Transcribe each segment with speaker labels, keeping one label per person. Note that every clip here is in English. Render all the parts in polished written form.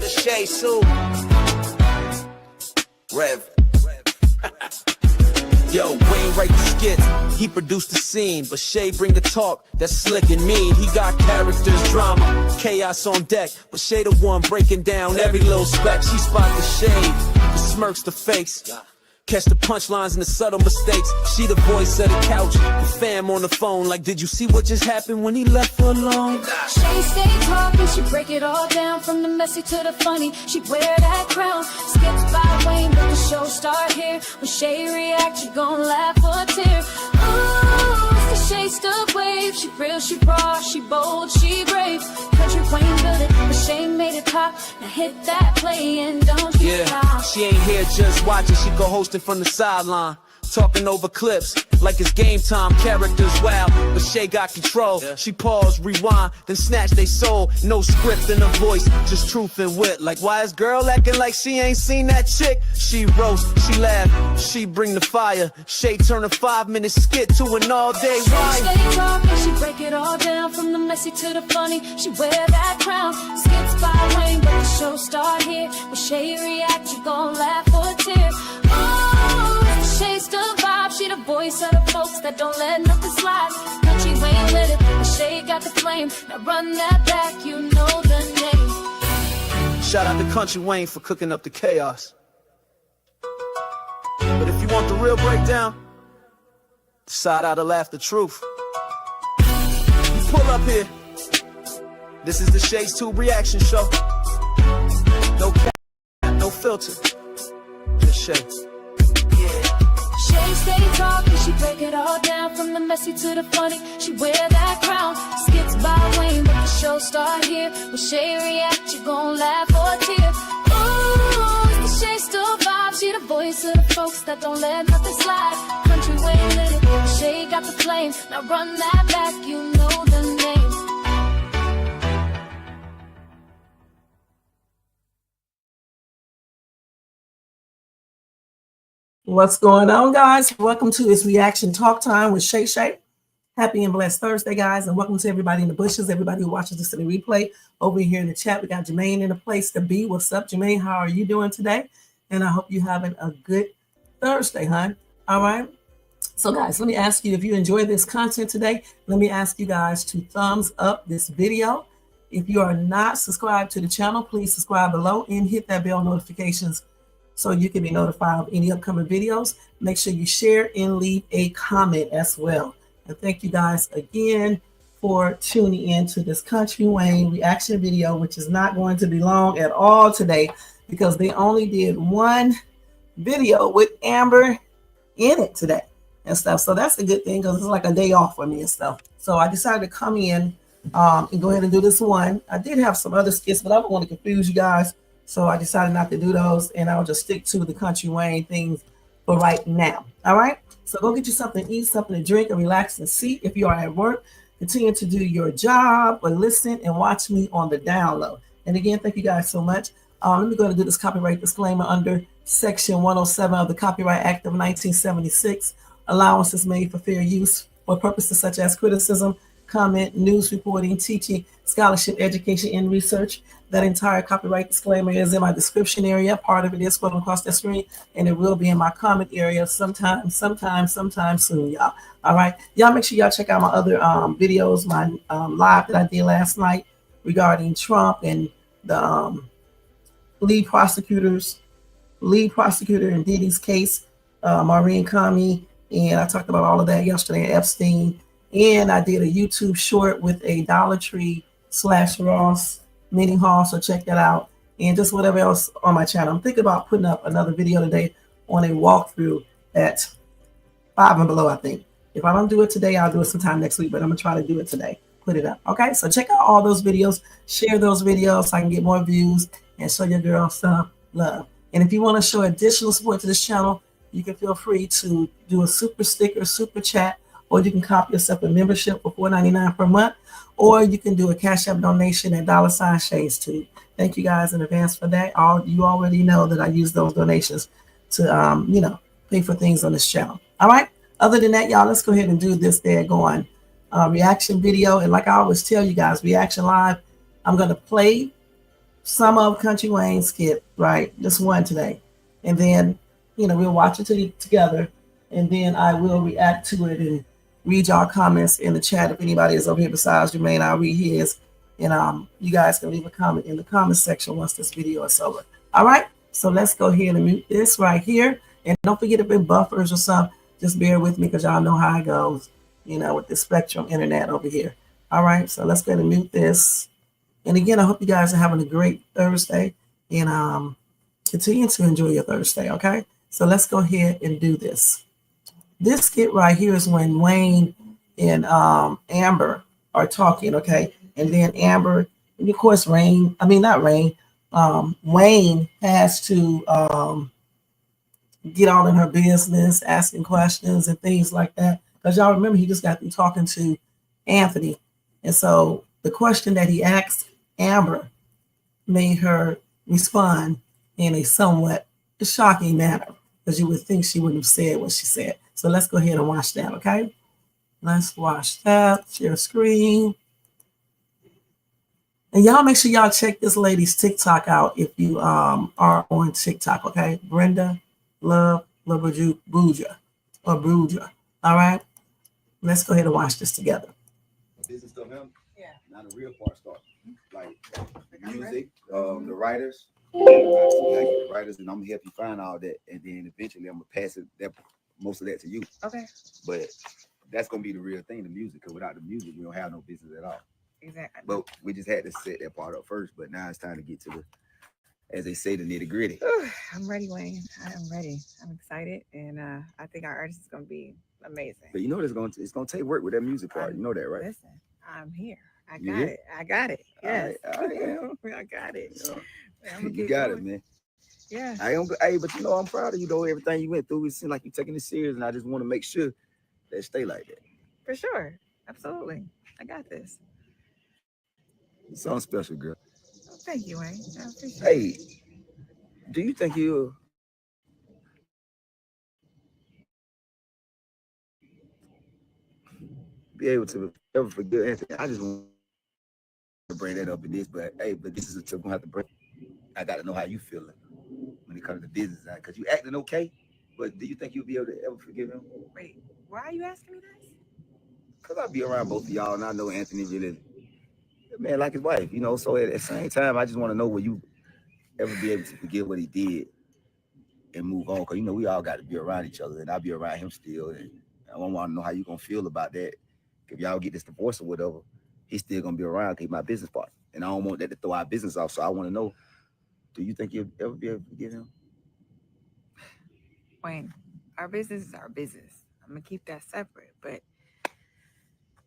Speaker 1: the Shay Sue. Rev. Yo, Wayne write the skits, he produced the scene, but Shay bring the talk, that's slick and mean. He got characters, drama, chaos on deck, but Shay the one breaking down every little speck. She spot the shade, the smirks the face, catch the punchlines and the subtle mistakes. She the voice of the couch, the fam on the phone, like, did you see what just happened when he left for alone?
Speaker 2: Shay stay talking, she break it all down, from the messy to the funny, she wear that crown. Skits by Wayne, but the show start here. When Shay react, you gon' laugh or tear. Ooh, it's the Shay stuck wave. She real, she raw, she bold, she brave. Kountry Wayne built it, but Shay made it pop. Now hit that play and don't you stop.
Speaker 1: She ain't here just watching, she co-hosting from the sideline, talking over clips like it's game time. Characters wild, but Shay got control. She pause, rewind, then snatch they soul. No script in her voice, just truth and wit. Like, why is girl acting like she ain't seen that chick? She roast, she laugh, she bring the fire. Shay turn a 5-minute skit to an all-day ride.
Speaker 2: She stay talking, she break it all down, from the messy to the funny, she wear that crown. Skits by Wayne, but the show start here. When Shay react, you gon' laugh or tear. Oh, Shay's the vibe, she the voice of the folks that don't let nothing slide. Kountry Wayne lit it, but Shay got the flame. Now run that back, you know the name.
Speaker 1: Shout out to Kountry Wayne for cooking up the chaos. But if you want the real breakdown, decide how to laugh the truth. You pull up here. This is the Shay's 2 reaction show. No cap, no filter. Just Shay.
Speaker 2: Shay stay talking, she break it all down, from the messy to the funny, she wear that crown. Skits by Wayne, but the show start here. When Shay react, you gon' laugh or tear. Ooh, it's the Shay still vibe, she the voice of the folks that don't let nothing slide. Kountry Wayne lit it, Shay got the flame. Now run that back, you know the name.
Speaker 3: What's going on, guys? Welcome to this reaction talk time with Shay Shay. Happy and blessed Thursday, guys, and welcome to everybody in the bushes, everybody who watches this in the replay. Over here in the chat, we got Jermaine in a place to be. What's up, Jermaine? How are you doing today? And I hope you're having a good Thursday, hon. All right. So, guys, let me ask you, if you enjoy this content today, let me ask you guys to thumbs up this video. If you are not subscribed to the channel, please subscribe below and hit that bell notifications so you can be notified of any upcoming videos. Make sure you share and leave a comment as well. And thank you guys again for tuning in to this Kountry Wayne reaction video, which is not going to be long at all today because they only did one video with Amber in it today and stuff. So that's a good thing because it's like a day off for me and stuff. So I decided to come in and go ahead and do this one. I did have some other skits, but I don't want to confuse you guys. So I decided not to do those, and I'll just stick to the Kountry Wayne things for right now. All right? So go get you something to eat, something to drink, and relax and see. If you are at work, continue to do your job, or listen and watch me on the download. And again, thank you guys so much. Let me go ahead and do this copyright disclaimer under Section 107 of the Copyright Act of 1976. Allowance is made for fair use for purposes such as criticism, comment, news reporting, teaching, scholarship, education, and research. That entire copyright disclaimer is in my description area. Part of it is scrolling across the screen, and it will be in my comment area sometime soon, y'all. All right. Y'all make sure y'all check out my other videos, my live that I did last night regarding Trump and the lead prosecutor in Diddy's case, Maureen Comey. And I talked about all of that yesterday at Epstein. And I did a YouTube short with a Dollar Tree / Ross mini haul, so check that out. And just whatever else on my channel. I'm thinking about putting up another video today on a walkthrough at 5 and below, I think. If I don't do it today, I'll do it sometime next week, but I'm gonna try to do it today. Put it up. Okay, so check out all those videos, share those videos so I can get more views and show your girl some love. And if you want to show additional support to this channel, you can feel free to do a super sticker, super chat, or you can copy yourself a membership for $4.99 per month, or you can do a Cash App donation at $Shades2. Thank you guys in advance for that. You already know that I use those donations to, pay for things on this channel. All right. Other than that, y'all, let's go ahead and do this daggone reaction video. And like I always tell you guys, reaction live, I'm going to play some of Kountry Wayne Skit, right? Just one today. And then, we'll watch it together. And then I will react to it and read y'all comments in the chat. If anybody is over here besides Jermaine, I'll read his. And you guys can leave a comment in the comment section once this video is over. All right. So let's go ahead and mute this right here. And don't forget if it buffers or something, just bear with me because y'all know how it goes, with the Spectrum internet over here. All right. So let's go ahead and mute this. And again, I hope you guys are having a great Thursday and continue to enjoy your Thursday. Okay. So let's go ahead and do this. This skit right here is when Wayne and Amber are talking. Okay. And then Amber, and of course, Wayne has to get all in her business, asking questions and things like that. Because y'all remember, he just got through talking to Anthony. And so the question that he asked Amber made her respond in a somewhat shocking manner, because you would think she wouldn't have said what she said. So let's go ahead and watch that, okay? Let's watch that, share screen. And y'all make sure y'all check this lady's TikTok out if you are on TikTok, okay? Brenda Love Buja or Bruja. All right? Let's go ahead and watch this together.
Speaker 4: Business of him. Yeah. Now the real part starts. Like the music, the writers. I get the writers, and I'm gonna help you find all that, and then eventually I'm gonna pass most of that to you. Okay. But that's gonna be the real thing, the music. Because without the music, we don't have no business at all. Exactly. But we just had to set that part up first. But now it's time to get to the, as they say, the nitty gritty.
Speaker 5: I'm ready, Wayne. I am ready. I'm excited, and I think our artist is gonna be amazing.
Speaker 4: But it's gonna take work with that music part. You know that, right?
Speaker 5: Listen, I'm here. I got it. Yes,
Speaker 4: I am.
Speaker 5: I got it.
Speaker 4: You got it, man.
Speaker 5: Yeah.
Speaker 4: But I'm proud of you though. Everything you went through, it seemed like you're taking it serious, and I just want to make sure that it stay like that.
Speaker 5: For sure, absolutely. I got this.
Speaker 4: You sound special, girl.
Speaker 5: Thank you, Wayne. I appreciate it.
Speaker 4: Hey, do you think you'll be able to ever forgive Anthony? I just want to bring that up in this, but this is a tip I'm gonna have to bring. I got to know how you feeling when it comes to business, because you acting okay, but do you think you'll be able to ever forgive him?
Speaker 5: Wait, why are you asking me this?
Speaker 4: Because I'll be around both of y'all, and I know Anthony really, man, like his wife, So at the same time, I just want to know, will you ever be able to forgive what he did and move on? Because we all got to be around each other, and I'll be around him still, and I want to know how you gonna feel about that. If y'all get this divorce or whatever, he's still gonna be around. He's my business partner, and I don't want that to throw our business off. So I want to know, do you think you'll ever be able to forgive him?
Speaker 5: Wayne, our business is our business. I'm gonna keep that separate, but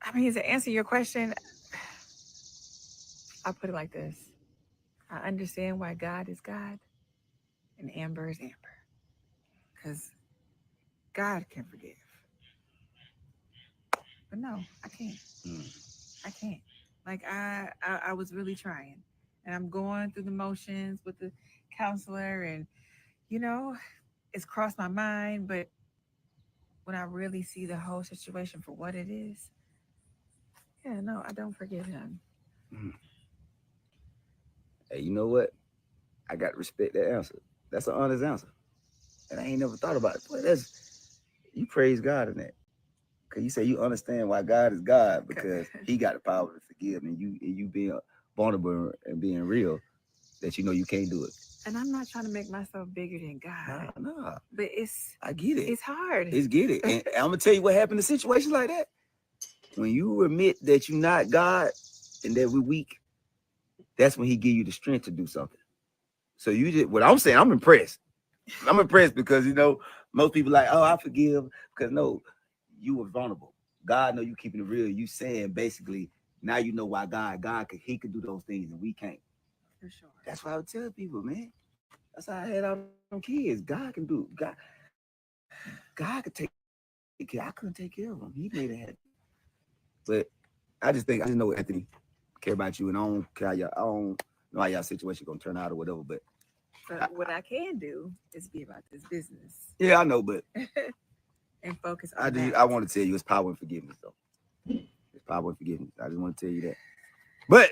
Speaker 5: I mean, to answer your question, I'll put it like this. I understand why God is God and Amber is Amber. Because God can forgive. But no, I can't. I can't. Like, I was really trying. And I'm going through the motions with the counselor, and, it's crossed my mind. But when I really see the whole situation for what it is, yeah, no, I don't forgive him.
Speaker 4: Hey, you know what? I got to respect that answer. That's an honest answer. And I ain't never thought about it. Boy, you praise God in that. Because you say you understand why God is God, because he got the power to forgive, and you being vulnerable and being real, that you can't do it.
Speaker 5: And I'm not trying to make myself bigger than God.
Speaker 4: Nah.
Speaker 5: But
Speaker 4: I get it.
Speaker 5: It's hard.
Speaker 4: Get it. And I'm going to tell you what happened in situations like that. When you admit that you're not God and that we're weak, that's when he give you the strength to do something. So what I'm saying, I'm impressed. I'm impressed because, most people like, oh, I forgive. Because no, you were vulnerable. God know you keeping it real. You saying basically, now you know why he could do those things and we can't.
Speaker 5: For sure.
Speaker 4: That's what I would tell people, man. That's how I had all them kids. God can do. God could take care. I couldn't take care of them. He made it happen. But I just know Anthony care about you, and I don't care I don't know how y'all situation gonna turn out or whatever. But
Speaker 5: what I can do is be about this business.
Speaker 4: Yeah, I know, but
Speaker 5: and focus on that.
Speaker 4: I want to tell you, it's power in forgiveness, though. It's power in forgiveness. I just want to tell you that. But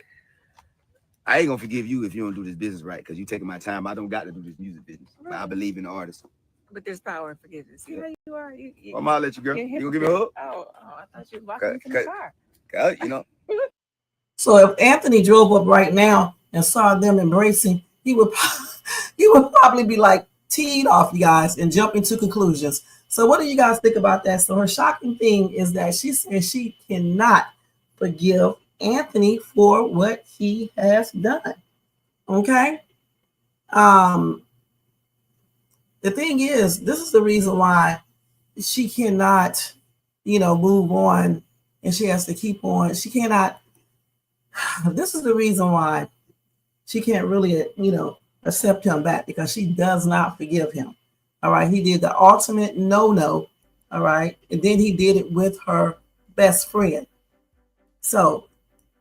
Speaker 4: I ain't gonna forgive you if you don't do this business right, because you taking my time. I don't got to do this music business. But I believe in the artist.
Speaker 5: But there's power in forgiveness. See how you are?
Speaker 4: I'm gonna let you, girl. You gonna give me a hug?
Speaker 5: Oh, I thought you was walking me from the car.
Speaker 4: You know.
Speaker 3: So if Anthony drove up right now and saw them embracing, he would probably be like teed off, you guys, and jump into conclusions. So what do you guys think about that? So her shocking thing is that she says she cannot forgive Anthony for what he has done. Okay. The thing is, this is the reason why she cannot, move on, and she has to keep on. She cannot. This is the reason why she can't really, accept him back, because she does not forgive him. All right. He did the ultimate no. All right. And then he did it with her best friend. So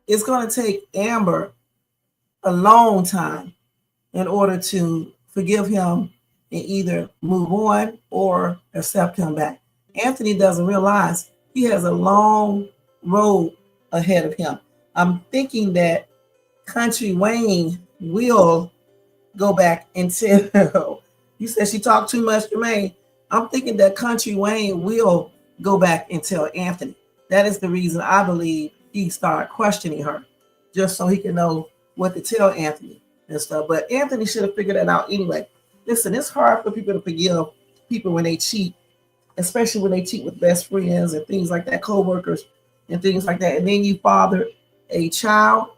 Speaker 3: it's going to take Amber a long time in order to forgive him and either move on or accept him back. Anthony doesn't realize he has a long road ahead of him. I'm thinking that Kountry Wayne will go back and tell, you said she talked too much, Jermaine. I'm thinking that Kountry Wayne will go back and tell Anthony. That is the reason I believe he started questioning her, just so he can know what to tell Anthony and stuff. But Anthony should have figured that out anyway. Listen, it's hard for people to forgive people when they cheat, especially when they cheat with best friends and things like that, co-workers and things like that. And then you fathered a child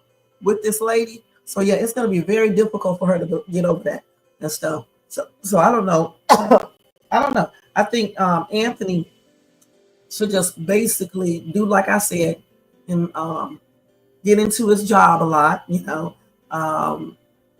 Speaker 3: with this lady. So yeah, it's going to be very difficult for her to get over that and stuff. So I don't know. I don't know. I think Anthony should just basically do like I said and get into his job a lot,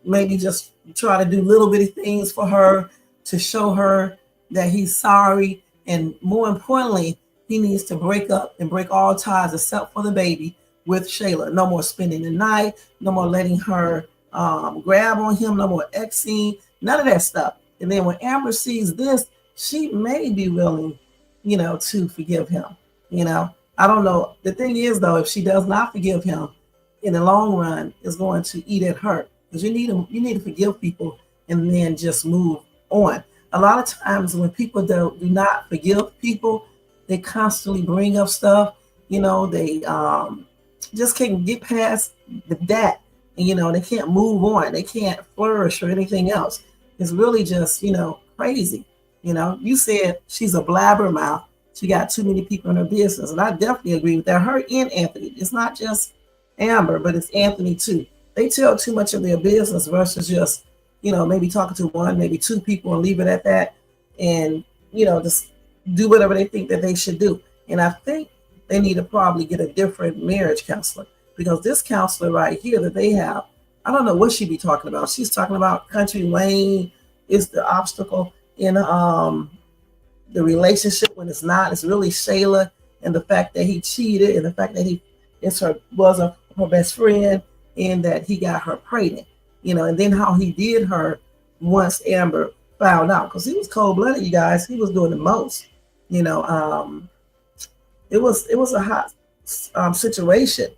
Speaker 3: maybe just try to do little bitty things for her to show her that he's sorry. And more importantly, he needs to break up and break all ties except for the baby with Shayla. No more spending the night, no more letting her grab on him, no more Xing, none of that stuff. And then when Amber sees this, she may be willing, to forgive him. I don't know. The thing is, though, if she does not forgive him, in the long run, it's going to eat at her, because you need to forgive people and then just move on. A lot of times when people do not forgive people, they constantly bring up stuff. They just can't get past that, and they can't move on. They can't flourish or anything else. It's really just crazy. You said she's a blabbermouth. She got too many people in her business. And I definitely agree with that. Her and Anthony. It's not just Amber, but it's Anthony too. They tell too much of their business versus just, maybe talking to one, maybe two people and leave it at that. And, just do whatever they think that they should do. And I think they need to probably get a different marriage counselor, because this counselor right here that they have, I don't know what she be talking about. She's talking about Kountry Wayne is the obstacle in the relationship, when it's not. It's really Shayla and the fact that he cheated and the fact that he was her best friend and that he got her pregnant, and then how he did her once Amber found out, because he was cold-blooded, you guys. He was doing the most. It was a hot situation,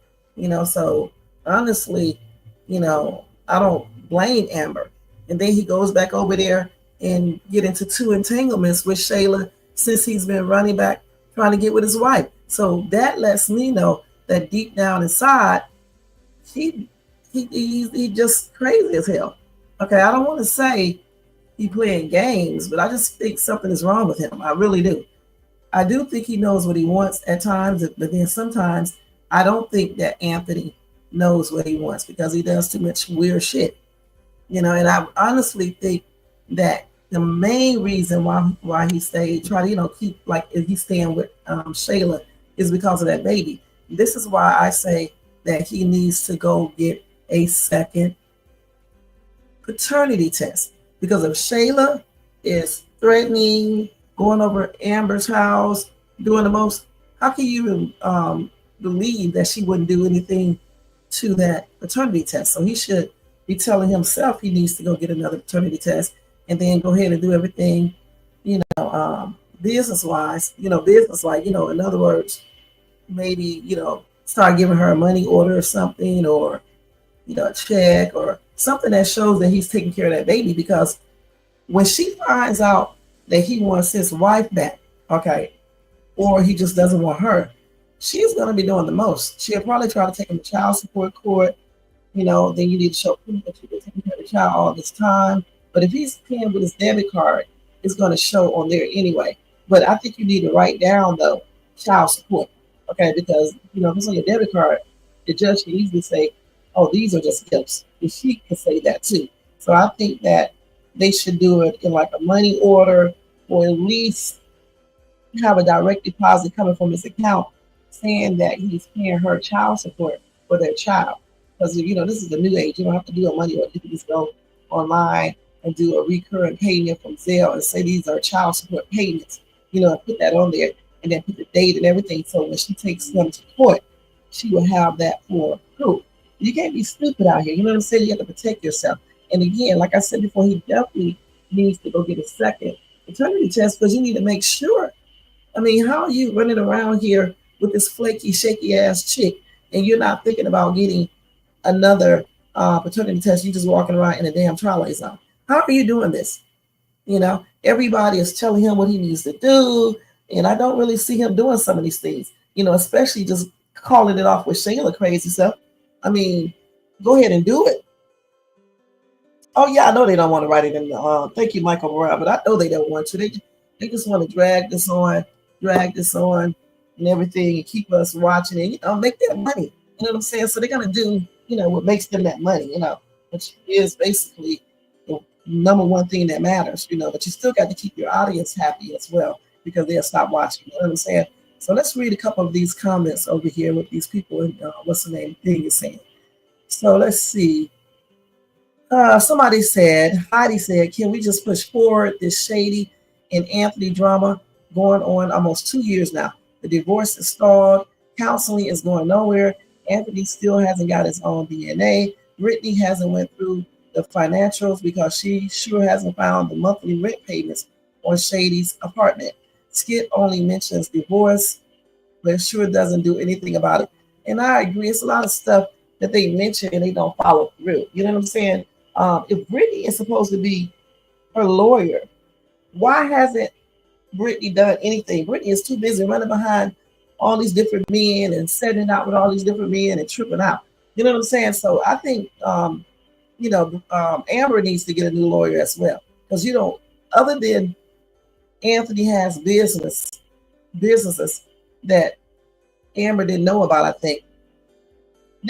Speaker 3: so honestly, I don't blame Amber. And then he goes back over there and get into two entanglements with Shayla since he's been running back trying to get with his wife. So that lets me know that deep down inside, he's just crazy as hell. Okay, I don't want to say he playing games, but I just think something is wrong with him. I really do. I do think he knows what he wants at times, but then sometimes I don't think that Anthony knows what he wants, because he does too much weird shit. And I honestly think that the main reason why he stayed, try to, keep, like, if he's staying with Shayla, is because of that baby. This is why I say that he needs to go get a second paternity test, because if Shayla is threatening, going over Amber's house, doing the most, how can you believe that she wouldn't do anything to that paternity test? So he should be telling himself he needs to go get another paternity test and then go ahead and do everything, business-wise, business-like, in other words, maybe, start giving her a money order or something, or a check or something that shows that he's taking care of that baby. Because when she finds out that he wants his wife back, okay, or he just doesn't want her, she's going to be doing the most. She'll probably try to take him to child support court. Then you need to show proof that you've been taking care of the child all this time. But if he's paying with his debit card, it's going to show on there anyway. But I think you need to write down, though, child support, okay? Because, if it's on your debit card, the judge can easily say, oh, these are just gifts. And she can say that, too. So I think that they should do it in like a money order, or at least have a direct deposit coming from his account saying that he's paying her child support for their child. Because, this is the new age. You don't have to do a money order. You can just go online and do a recurring payment from Zelle and say these are child support payments, and put that on there and then put the date and everything. So when she takes them to court, she will have that for proof. You can't be stupid out here. You know what I'm saying? You have to protect yourself. And again, like I said before, he definitely needs to go get a second paternity test, because you need to make sure. I mean, how are you running around here with this flaky, shaky ass chick and you're not thinking about getting another paternity test? You're just walking around in a damn Twilight Zone. How are you doing this? Everybody is telling him what he needs to do. And I don't really see him doing some of these things, especially just calling it off with Shayla crazy stuff. I mean, go ahead and do it. Oh, yeah, I know they don't want to write it in the, thank you, Michael Morale, but I know they don't want to. They just want to drag this on and everything and keep us watching and, make that money. You know what I'm saying? So they're going to do, what makes them that money, which is basically the number one thing that matters, but you still got to keep your audience happy as well, because they'll stop watching. You know what I'm saying? So let's read a couple of these comments over here with these people and what's the name thing is saying. So let's see. Somebody said, Heidi said, can we just push forward this Shady and Anthony drama going on almost 2 years now? The divorce is stalled. Counseling is going nowhere. Anthony still hasn't got his own DNA. Brittany hasn't went through the financials because she sure hasn't found the monthly rent payments on Shady's apartment. Skit only mentions divorce, but sure doesn't do anything about it. And I agree. It's a lot of stuff that they mention and they don't follow through. You know what I'm saying? If Brittany is supposed to be her lawyer, why hasn't Brittany done anything? Brittany is too busy running behind all these different men and setting out with all these different men and tripping out. You know what I'm saying? So I think, Amber needs to get a new lawyer as well. Because, other than Anthony has businesses that Amber didn't know about, I think.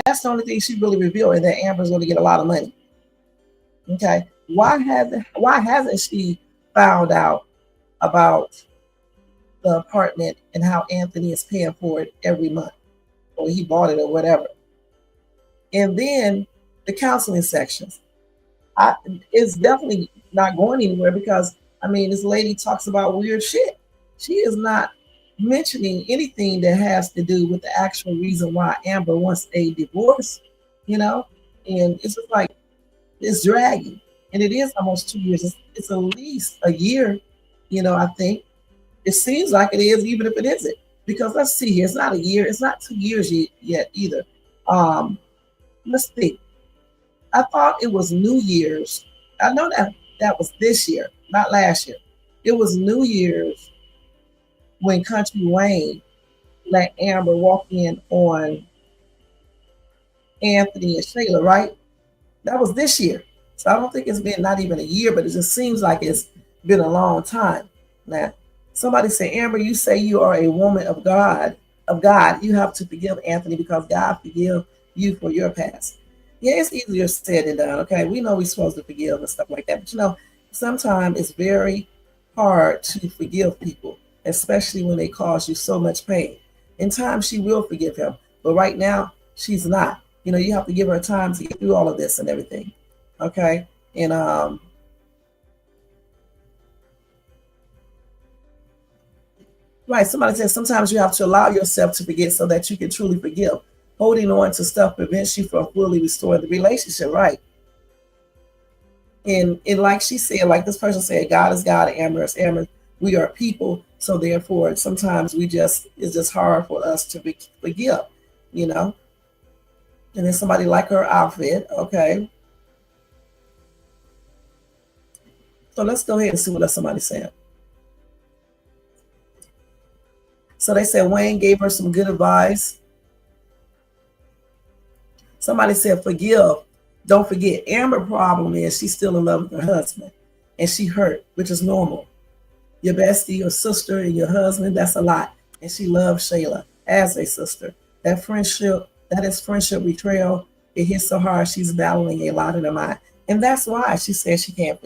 Speaker 3: That's the only thing she really revealed, and that Amber's going to get a lot of money. Okay, why hasn't she found out about the apartment and how Anthony is paying for it every month, or he bought it or whatever? And then the counseling sections, it's definitely not going anywhere, because this lady talks about weird shit. She is not mentioning anything that has to do with the actual reason why Amber wants a divorce, and it's just like, it's dragging, and it is almost 2 years. It's at least a year, I think. It seems like it is, even if it isn't. Because let's see here, it's not a year, it's not 2 years yet either. Let's think. I thought it was New Year's. I know that was this year, not last year. It was New Year's when Kountry Wayne let Amber walk in on Anthony and Shayla, right? That was this year. So I don't think it's been not even a year, but it just seems like it's been a long time. Now, somebody said, Amber, you say you are a woman of God. You have to forgive Anthony because God forgive you for your past. Yeah, it's easier said than done. Okay, we know we're supposed to forgive and stuff like that, but sometimes it's very hard to forgive people, especially when they cause you so much pain. In time, she will forgive him, but right now, she's not. You have to give her time to get through all of this and everything. Okay. And right, somebody said sometimes you have to allow yourself to forget so that you can truly forgive. Holding on to stuff prevents you from fully restoring the relationship, right? And like she said, like this person said, God is God, Amber is Amber. We are people, so therefore sometimes it's just hard for us to forgive, And then somebody like her outfit. Okay. So let's go ahead and see what else somebody said. So they said Wayne gave her some good advice. Somebody said forgive. Don't forget, Amber's problem is she's still in love with her husband. And she hurt, which is normal. Your bestie, your sister, and your husband, that's a lot. And she loves Shayla as a sister. That is friendship betrayal. It hits so hard, she's battling a lot in her mind. And that's why she says she can't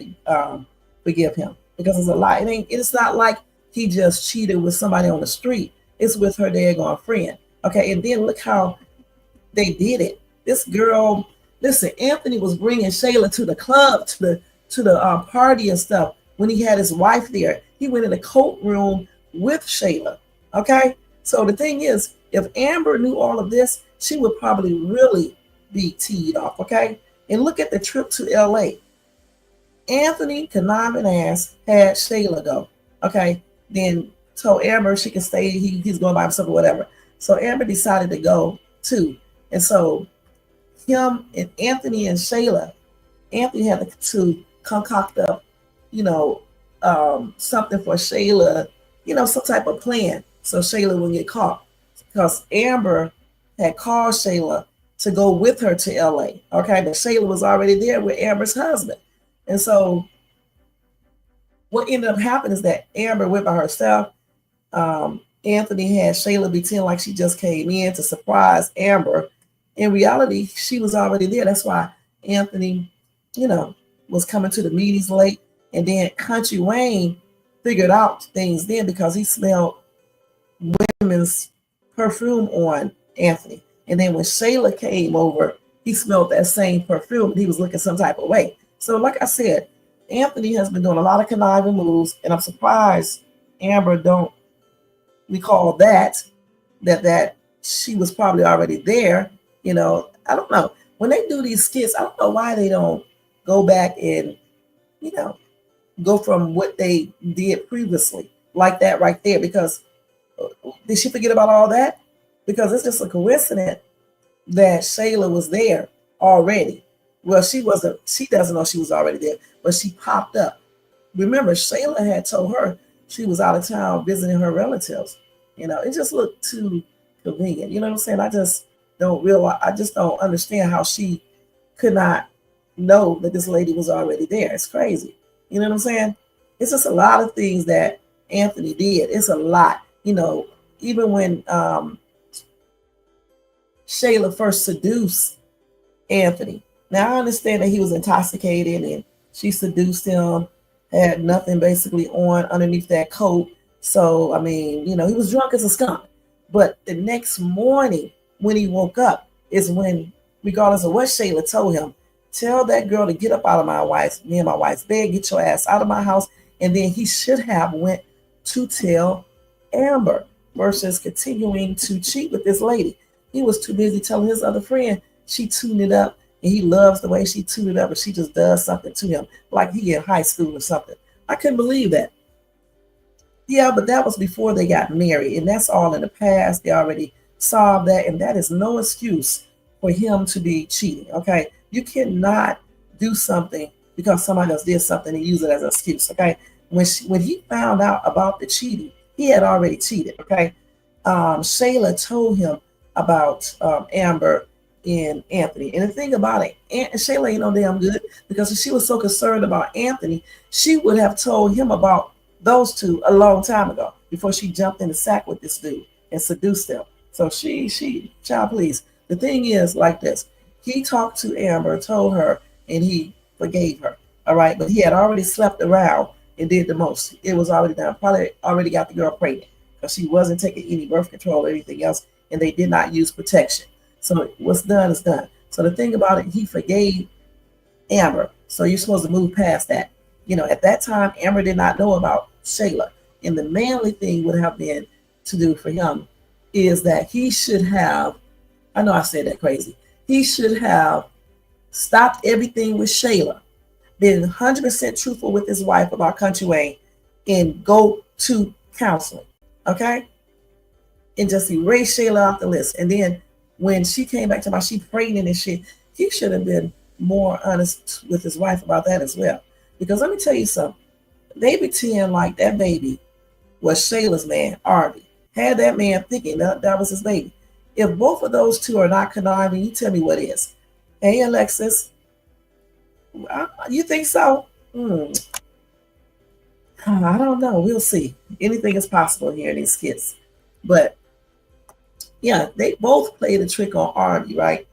Speaker 3: forgive him, because it's a lie. It's not like he just cheated with somebody on the street. It's with her daggone friend. Okay, and then look how they did it. This girl, listen, Anthony was bringing Shayla to the club, to the party and stuff when he had his wife there. He went in the coat room with Shayla. Okay, so the thing is, if Amber knew all of this, she would probably really be teed off. Okay, and look at the trip to LA. Anthony, conniving ass, had Shayla go. Okay, then told Amber she could stay. He's going by himself or whatever. So Amber decided to go too. And so him and Anthony and Shayla, Anthony had to concoct up, something for Shayla, some type of plan so Shayla wouldn't get caught. Because Amber had called Shayla to go with her to LA. Okay, but Shayla was already there with Amber's husband. And so what ended up happening is that Amber went by herself. Anthony had Shayla pretend like she just came in to surprise Amber. In reality, she was already there. That's why Anthony, was coming to the meetings late. And then Kountry Wayne figured out things then because he smelled women's perfume on Anthony. And then when Shayla came over, he smelled that same perfume and he was looking some type of way. So like I said, Anthony has been doing a lot of conniving moves, and I'm surprised Amber don't recall that she was probably already there. I don't know. When they do these skits, I don't know why they don't go back and, go from what they did previously like that right there. Because did she forget about all that? Because it's just a coincidence that Shayla was there already. Well, she doesn't know she was already there, but she popped up. Remember, Shayla had told her she was out of town visiting her relatives. It just looked too convenient. You know what I'm saying? I just don't understand how she could not know that this lady was already there. It's crazy. You know what I'm saying? It's just a lot of things that Anthony did. It's a lot. Even when Shayla first seduced Anthony. Now, I understand that he was intoxicated and she seduced him, had nothing basically on underneath that coat. So, he was drunk as a skunk. But the next morning when he woke up is when, regardless of what Shayla told him, tell that girl to get up out of me and my wife's bed, get your ass out of my house. And then he should have went to tell Amber versus continuing to cheat with this lady. He was too busy telling his other friend she tuned it up. And he loves the way she tuned it up, and she just does something to him, like he in high school or something. I couldn't believe that. Yeah, but that was before they got married, and that's all in the past. They already solved that, and that is no excuse for him to be cheating, okay? You cannot do something because somebody else did something and use it as an excuse, okay? When he found out about the cheating, he had already cheated, okay? Shayla told him about Amber and Anthony. And the thing about it, Shayla ain't no damn good, because if she was so concerned about Anthony, she would have told him about those two a long time ago before she jumped in the sack with this dude and seduced them. So child, please. The thing is like this. He talked to Amber, told her, and he forgave her. All right. But he had already slept around and did the most. It was already done. Probably already got the girl pregnant because she wasn't taking any birth control or anything else. And they did not use protection. So what's done is done. So the thing about it, he forgave Amber. So you're supposed to move past that. At that time, Amber did not know about Shayla. And the manly thing would have been to do for him is that he should have, I know I said that crazy, he should have stopped everything with Shayla, been 100% truthful with his wife about Kountry Wayne, and go to counseling, okay? And just erase Shayla off the list. And then when she came back to my, she pregnant and shit, he should have been more honest with his wife about that as well. Because let me tell you something. They pretend like that baby was Shayla's man, Arby. Had that man thinking that was his baby. If both of those two are not conniving, you tell me what is. Hey, Alexis, you think so? I don't know. We'll see. Anything is possible here in these skits. But yeah, they both played a trick on Arby, right?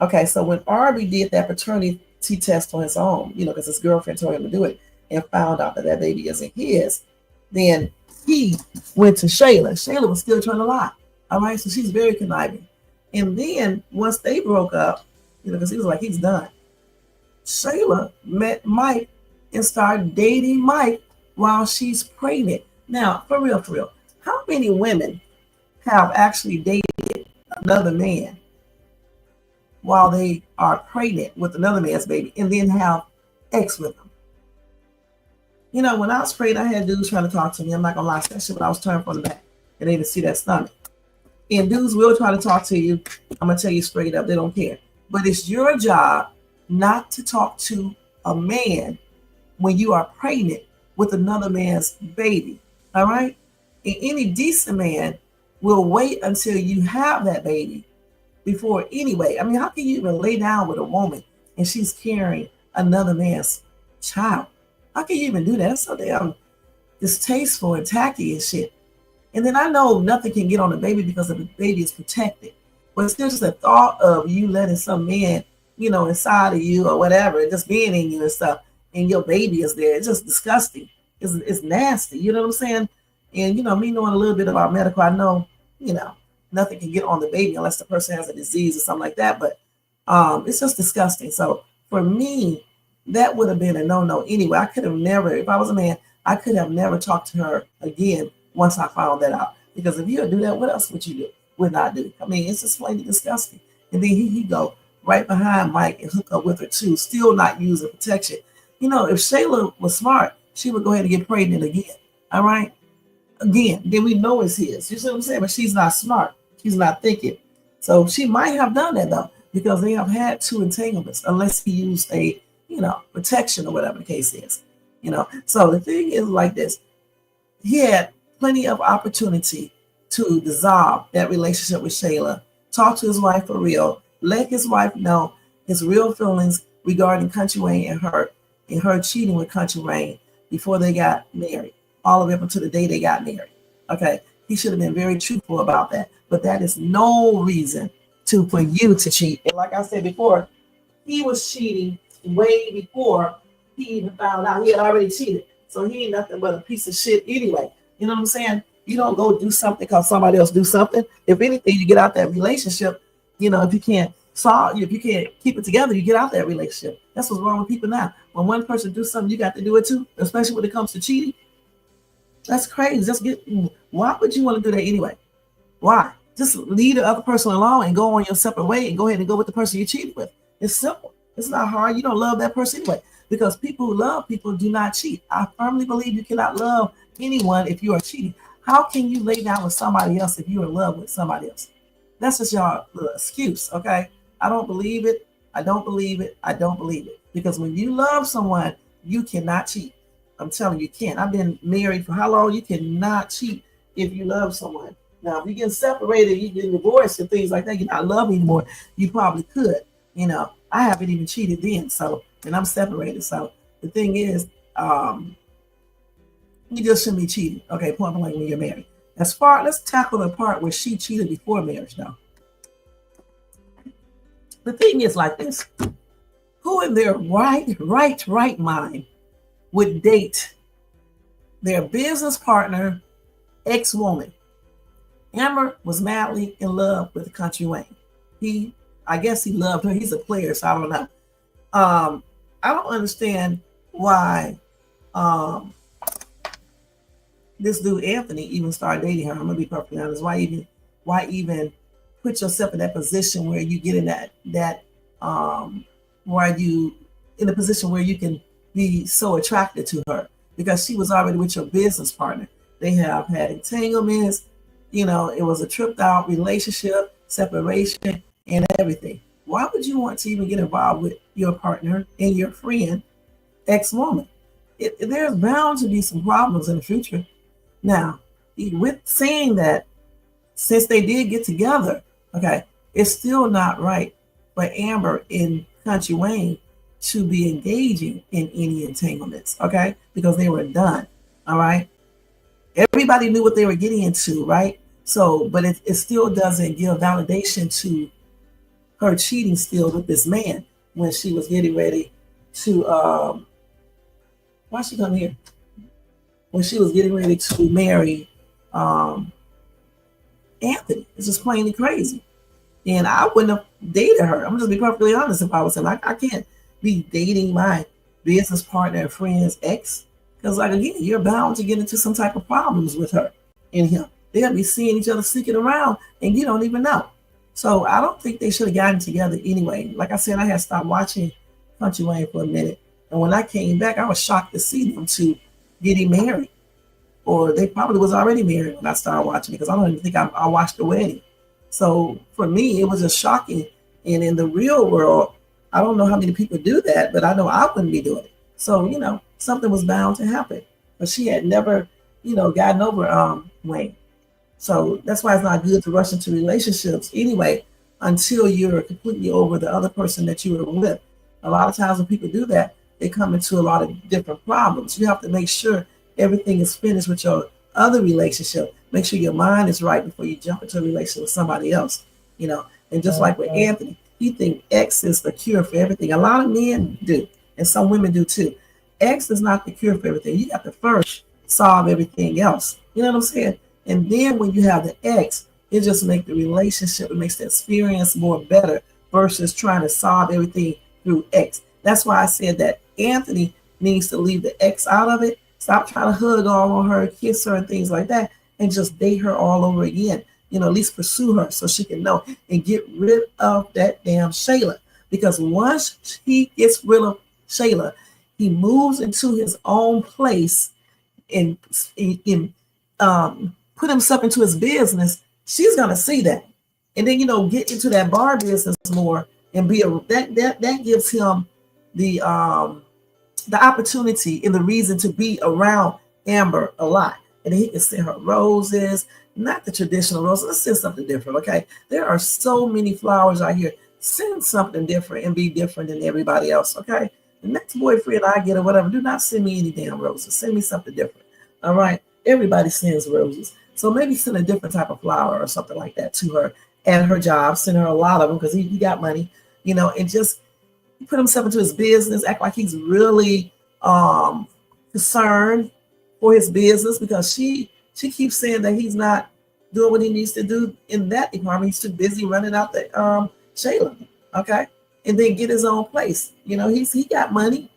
Speaker 3: Okay, so when Arby did that paternity test on his own, because his girlfriend told him to do it, and found out that that baby isn't his, then he went to Shayla. Shayla was still trying to lie. All right, so she's very conniving. And then once they broke up, because he was like, he's done, Shayla met Mike and started dating Mike while she's pregnant. Now, for real, how many women have actually dated another man while they are pregnant with another man's baby and then have sex with them? When I was pregnant, I had dudes trying to talk to me. I'm not gonna lie, especially when I was turned from the back and they didn't see that stomach. And dudes will try to talk to you. I'm gonna tell you straight up, they don't care. But it's your job not to talk to a man when you are pregnant with another man's baby. All right? And any decent man will wait until you have that baby before anyway. I mean, how can you even lay down with a woman and she's carrying another man's child? How can you even do that? That's so damn distasteful and tacky and shit. And then I know nothing can get on the baby because the baby is protected. But it's still just the thought of you letting some man, inside of you or whatever, just being in you and stuff, and your baby is there. It's just disgusting. It's nasty. You know what I'm saying? And, me knowing a little bit about medical, I know, nothing can get on the baby unless the person has a disease or something like that. But it's just disgusting. So for me, that would have been a no-no anyway. I could have never, if I was a man, I could have never talked to her again once I found that out. Because if you would do that, what else would you do? Would not do? I mean, it's just plain disgusting. And then he go right behind Mike and hook up with her too, still not using protection. If Shayla was smart, she would go ahead and get pregnant again. All right? Again, then we know it's his. You see what I'm saying? But she's not smart. She's not thinking. So she might have done that though, because they have had 2 entanglements, unless he used a protection or whatever the case is, So the thing is like this. He had plenty of opportunity to dissolve that relationship with Shayla, talk to his wife for real, let his wife know his real feelings regarding Kountry Wayne and her cheating with Kountry Wayne before they got married, all the way up until the day they got married. Okay, he should have been very truthful about that, but that is no reason for you to cheat. And like I said before, he was cheating way before he even found out. He had already cheated. So he ain't nothing but a piece of shit anyway. You know what I'm saying? You don't go do something because somebody else do something. If anything, you get out that relationship. If you can't keep it together, you get out that relationship. That's what's wrong with people now. When one person do something, you got to do it too, especially when it comes to cheating. That's crazy. Why would you want to do that anyway? Why? Just leave the other person alone and go on your separate way and go ahead and go with the person you cheated with. It's simple. It's not hard. You don't love that person anyway, because people who love people do not cheat. I firmly believe you cannot love anyone if you are cheating. How can you lay down with somebody else if you're in love with somebody else? That's just your excuse, okay? I don't believe it. I don't believe it. I don't believe it. Because when you love someone, you cannot cheat. I'm telling you, you can't. I've been married for how long? You cannot cheat if you love someone. Now, if you get separated, you get divorced and things like that, you're not loving anymore, you probably could. I haven't even cheated then, and I'm separated. So the thing is, you just shouldn't be cheating. Okay, point blank when you're married. Let's tackle the part where she cheated before marriage now. The thing is like this. Who in their right mind would date their business partner, ex-woman? Amber was madly in love with Kountry Wayne. I guess he loved her. He's a player, so I don't know. I don't understand why this dude Anthony even started dating her. I'm gonna be perfectly honest. Why even put yourself in that position where you get in where you in a position where you can be so attracted to her, because she was already with your business partner. They have had entanglements. It was a tripped out relationship. separation, and everything. Why would you want to even get involved with your partner and your friend, ex-woman? There's bound to be some problems in the future. Now, with saying that, since they did get together, okay, it's still not right for Amber and Kountry Wayne to be engaging in any entanglements, okay, because they were done, all right? Everybody knew what they were getting into, right? So, but it still doesn't give validation to her cheating still with this man when she was getting ready to, why she come here? When she was getting ready to marry Anthony. It's just plainly crazy. And I wouldn't have dated her. I'm just be perfectly honest if I was him. I can't be dating my business partner and friend's ex. Because like again, you're bound to get into some type of problems with her and him. They'll be seeing each other sneaking around and you don't even know. So I don't think they should have gotten together anyway. Like I said, I had stopped watching Kountry Wayne for a minute. And when I came back, I was shocked to see them two getting married. Or they probably was already married when I started watching it, because I don't even think I watched the wedding. So for me, it was just shocking. And in the real world, I don't know how many people do that, but I know I wouldn't be doing it. So, you know, something was bound to happen. But she had never, you know, gotten over Wayne. So that's why it's not good to rush into relationships anyway, until you're completely over the other person that you were with. A lot of times when people do that, they come into a lot of different problems. You have to make sure everything is finished with your other relationship. Make sure your mind is right before you jump into a relationship with somebody else, you know. And just like with Anthony, he think X is the cure for everything. A lot of men do, and some women do too. X is not the cure for everything. You got to first solve everything else. You know what I'm saying? And then when you have the X, it just makes the relationship, it makes the experience more better versus trying to solve everything through X. That's why I said that Anthony needs to leave the X out of it. Stop trying to hug all on her, kiss her, and things like that, and just date her all over again. You know, at least pursue her so she can know and get rid of that damn Shayla. Because once he gets rid of Shayla, he moves into his own place and put himself into his business. She's gonna see that, and then, you know, get into that bar business more and be that gives him the opportunity and the reason to be around Amber a lot. And then he can send her roses, not the traditional roses. Let's send something different, okay? There are so many flowers out here. Send something different and be different than everybody else, okay? The next boyfriend I get or whatever, do not send me any damn roses. Send me something different, all right? Everybody sends roses. So maybe send a different type of flower or something like that to her at her job. Send her a lot of them because he got money, you know, and just put himself into his business, act like he's really concerned for his business, because she keeps saying that he's not doing what he needs to do in that department. He's too busy running out the Shayla, okay? And then get his own place. You know, he got money,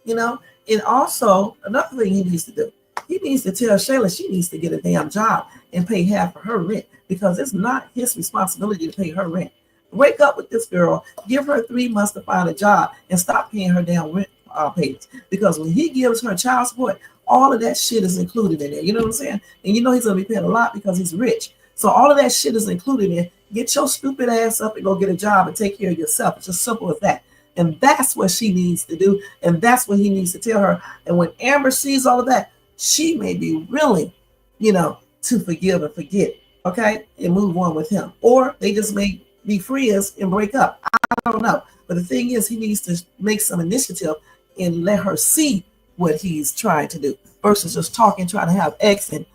Speaker 3: you know. And also another thing he needs to do, he needs to tell Shayla she needs to get a damn job and pay half of her rent, because it's not his responsibility to pay her rent. Wake up with this girl, give her 3 months to find a job, and stop paying her damn rent payments. Because when he gives her child support, all of that shit is included in there. You know what I'm saying? And you know he's gonna be paying a lot because he's rich. So all of that shit is included in. Get your stupid ass up and go get a job and take care of yourself. It's just simple as that. And that's what she needs to do, and that's what he needs to tell her. And when Amber sees all of that, she may be willing, you know, to forgive and forget, okay, and move on with him. Or they just may be friends and break up. I don't know. But the thing is, he needs to make some initiative and let her see what he's trying to do versus just talking, trying to have X and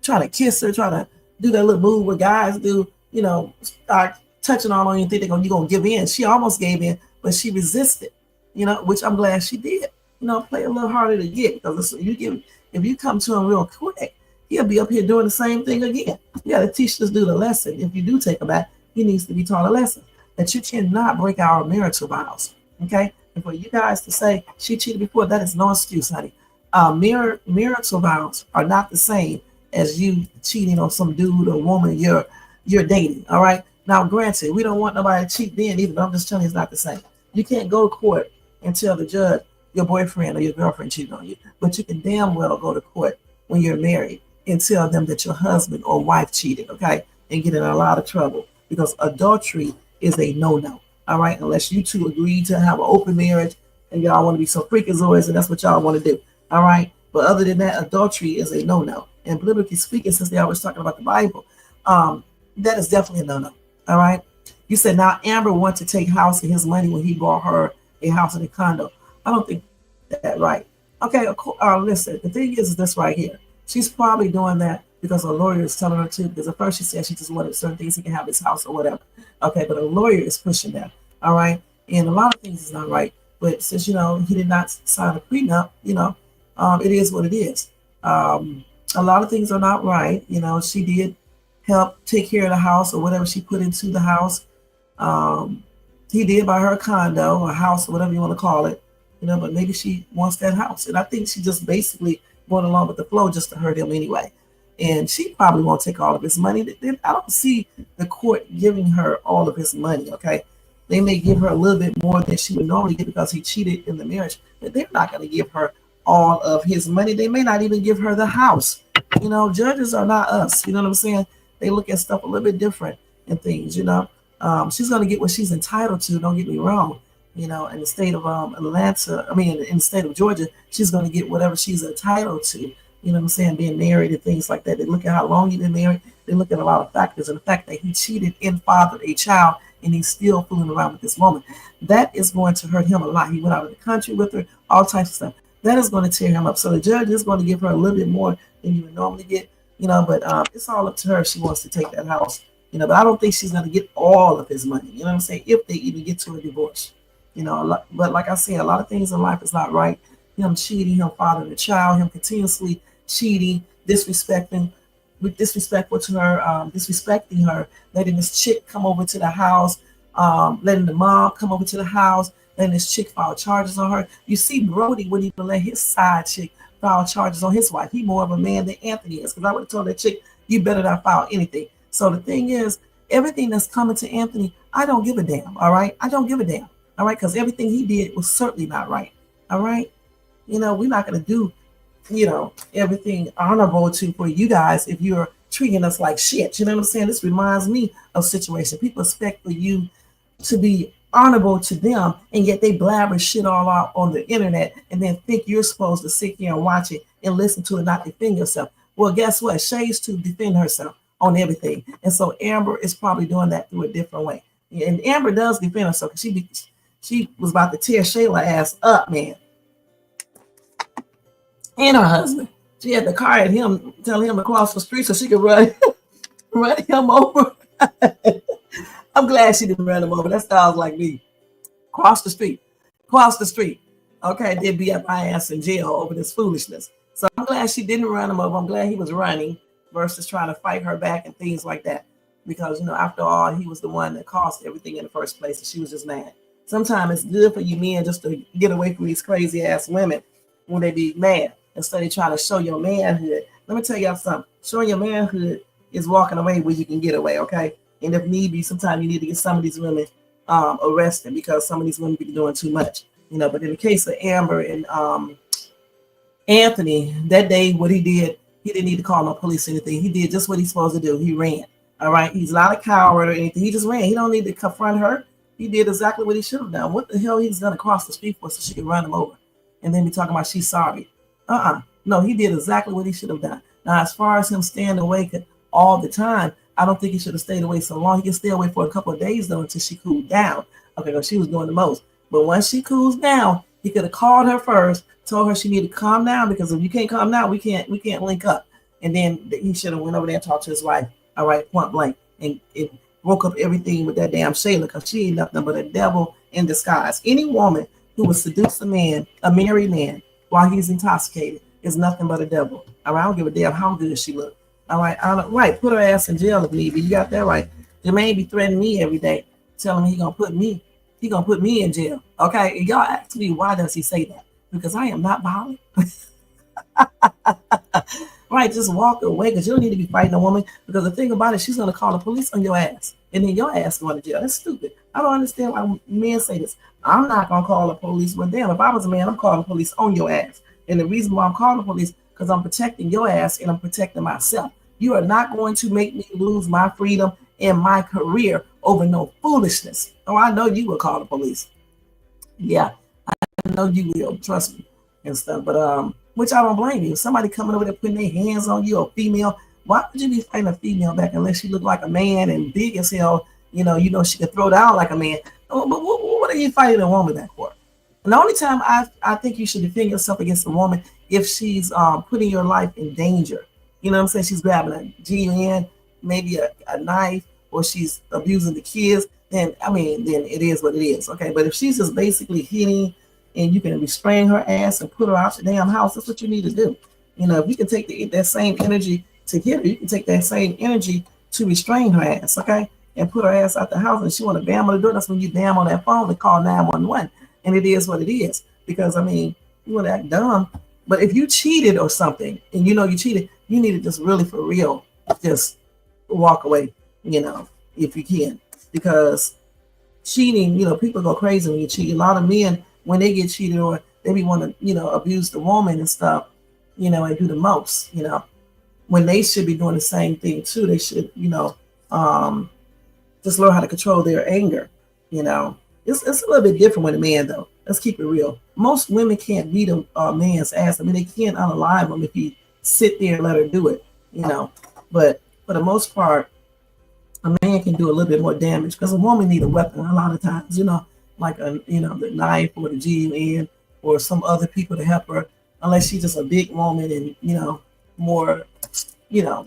Speaker 3: trying to kiss her, trying to do that little move where guys do, you know, start touching all on you and think you're going to give in. She almost gave in, but she resisted, you know, which I'm glad she did. You know, play a little harder to get, because if you come to him real quick, he'll be up here doing the same thing again. You got to teach this dude a lesson. If you do take him back, he needs to be taught a lesson that you cannot break our marital vows, okay? And for you guys to say she cheated before, that is no excuse, honey. Marital vows are not the same as you cheating on some dude or woman you're dating, all right? Now, granted, we don't want nobody to cheat then either, but I'm just telling you it's not the same. You can't go to court and tell the judge your boyfriend or your girlfriend cheated on you, but you can damn well go to court when you're married and tell them that your husband or wife cheated, okay, and get in a lot of trouble because adultery is a no-no. All right, unless you two agree to have an open marriage and y'all want to be some freakazoids and that's what y'all want to do. All right, but other than that, adultery is a no-no. And biblically speaking, since they always talking about the Bible, that is definitely a no-no. All right. You said now Amber wanted to take house and his money when he bought her a house and a condo. I don't think that right. Okay, listen, the thing is this right here. She's probably doing that because a lawyer is telling her to, because at first she said she just wanted certain things, he can have his house or whatever. Okay, but a lawyer is pushing that. All right. And a lot of things is not right. But since, he did not sign a prenup, it is what it is. A lot of things are not right. She did help take care of the house or whatever she put into the house. He did buy her a condo or a house or whatever you want to call it, but maybe she wants that house. And I think she just basically going along with the flow just to hurt him anyway. And she probably won't take all of his money. I don't see the court giving her all of his money, okay? They may give her a little bit more than she would normally get because he cheated in the marriage, but they're not going to give her all of his money. They may not even give her the house. Judges are not us. You know what I'm saying? They look at stuff a little bit different and things, She's going to get what she's entitled to. Don't get me wrong. In the state of in the state of Georgia, she's going to get whatever she's entitled to. You know what I'm saying? Being married and things like that. They look at how long you've been married. They look at a lot of factors. And the fact that he cheated and fathered a child and he's still fooling around with this woman, that is going to hurt him a lot. He went out of the country with her, all types of stuff. That is going to tear him up. So the judge is going to give her a little bit more than you would normally get, but it's all up to her if she wants to take that house. But I don't think she's going to get all of his money. You know what I'm saying? If they even get to a divorce, but like I said, a lot of things in life is not right. Him cheating, him fathering a child, him continuously cheating, disrespectful to her, disrespecting her, letting this chick come over to the house, letting the mom come over to the house, letting this chick file charges on her. You see, Brody wouldn't even let his side chick file charges on his wife. He more of a man than Anthony is, because I would have told that chick, you better not file anything. So the thing is, everything that's coming to Anthony, I don't give a damn, all right? I don't give a damn, all right? Because everything he did was certainly not right, all right? We're not going to do, everything honorable for you guys if you're treating us like shit. You know what I'm saying? This reminds me of a situation. People expect for you to be honorable to them, and yet they blabber shit all out on the internet and then think you're supposed to sit here and watch it and listen to it, not defend yourself. Well, guess what? Shay's to defend herself on everything. And so Amber is probably doing that through a different way. And Amber does defend herself because she was about to tear Shayla ass up, man. And her husband. She had the car at him, telling him to cross the street so she could run him over. I'm glad she didn't run him over. That sounds like me. Cross the street. Okay, they'd be up my ass in jail over this foolishness. So I'm glad she didn't run him over. I'm glad he was running versus trying to fight her back and things like that. Because, after all, he was the one that caused everything in the first place, and she was just mad. Sometimes it's good for you men just to get away from these crazy ass women when they be mad, instead of trying to show your manhood. Let me tell y'all something. Showing your manhood is walking away where you can get away, okay? And if need be, sometimes you need to get some of these women arrested because some of these women be doing too much. But in the case of Amber and Anthony, that day, what he did, he didn't need to call no police or anything. He did just what he's supposed to do. He ran. All right. He's not a coward or anything. He just ran. He don't need to confront her. He did exactly what he should have done. What the hell he's gonna cross the street for so she could run him over and then be talking about she's sorry? No, he did exactly what he should have done. Now, as far as him staying awake all the time, I don't think he should have stayed away so long. He can stay away for a couple of days though until she cooled down. Okay, because she was doing the most. But once she cools down, he could have called her first, told her she needed to calm down, because if you can't calm down, we can't link up. And then he should have went over there and talked to his wife, all right, point blank, and it broke up everything with that damn Shayla, because she ain't nothing but a devil in disguise. Any woman who would seduce a man, a married man, while he's intoxicated is nothing but a devil. All right, I don't give a damn how good she look. All right, right, put her ass in jail if need be. You got that right. Jermaine be threatening me every day, telling me he gonna put me in jail. Okay, and y'all ask me, why does he say that? Because I am not violent. Right, just walk away, because you don't need to be fighting a woman, because the thing about it, she's going to call the police on your ass, and then your ass going to jail. That's stupid. I don't understand why men say this. I'm not going to call the police. Well, damn, if I was a man, I'm calling the police on your ass. And the reason why I'm calling the police, because I'm protecting your ass and I'm protecting myself. You are not going to make me lose my freedom in my career over no foolishness. Oh, I know you will call the police. Yeah, I know you will, trust me and stuff. But which I don't blame you. If somebody coming over there putting their hands on you, or female, why would you be fighting a female back unless she look like a man and big as hell? You know she can throw down like a man. But what are you fighting a woman back for? And the only time I think you should defend yourself against a woman if she's putting your life in danger. You know what I'm saying? She's grabbing a GN, maybe a knife, or she's abusing the kids. Then then it is what it is. Okay, but if she's just basically hitting, and you can restrain her ass and put her out your damn house, that's what you need to do. You know, if you can take that same energy to hit her, you can take that same energy to restrain her ass, okay? And put her ass out the house, and she want to bam on the door. That's when you bam on that phone to call 911. And it is what it is. Because, you want to act dumb. But if you cheated or something, and you know you cheated, you need to just really for real, just walk away, if you can. Because cheating, people go crazy when you cheat. A lot of men, when they get cheated or they be want to, abuse the woman and stuff, and do the most, when they should be doing the same thing too. They should, just learn how to control their anger. It's a little bit different with a man though. Let's keep it real. Most women can't beat a man's ass. They can't unalive him if he sit there and let her do it, But for the most part, a man can do a little bit more damage because a woman need a weapon a lot of times, like the knife or the GUN or some other people to help her, unless she's just a big woman and more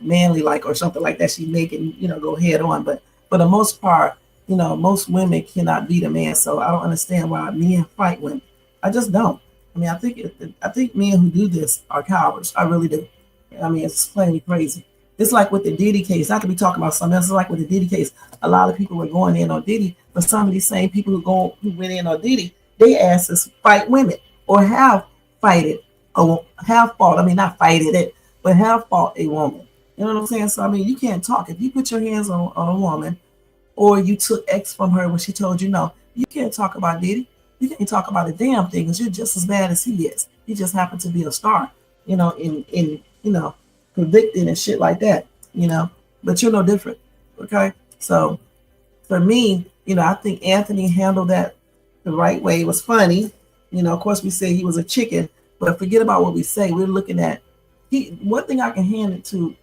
Speaker 3: manly like or something like that. She make it go head on. But for the most part, most women cannot beat a man. So I don't understand why men fight women. I just don't. I think men who do this are cowards. I really do. It's plainly crazy. It's like with the Diddy case. I could be talking about something else. It's like with the Diddy case. A lot of people were going in on Diddy, but some of these same people who went in on Diddy, they asked us fight women or have fighted or have fought. Not fighted it, but have fought a woman. You know what I'm saying? So you can't talk. If you put your hands on a woman or you took X from her when she told you no, you can't talk about Diddy. You can't talk about a damn thing because you're just as bad as he is. He just happened to be a star, in convicted and shit like that, but you're no different. Okay. So for me, I think Anthony handled that the right way. It was funny. Of course we say he was a chicken, but forget about what we say. We're looking at one thing I can hand it to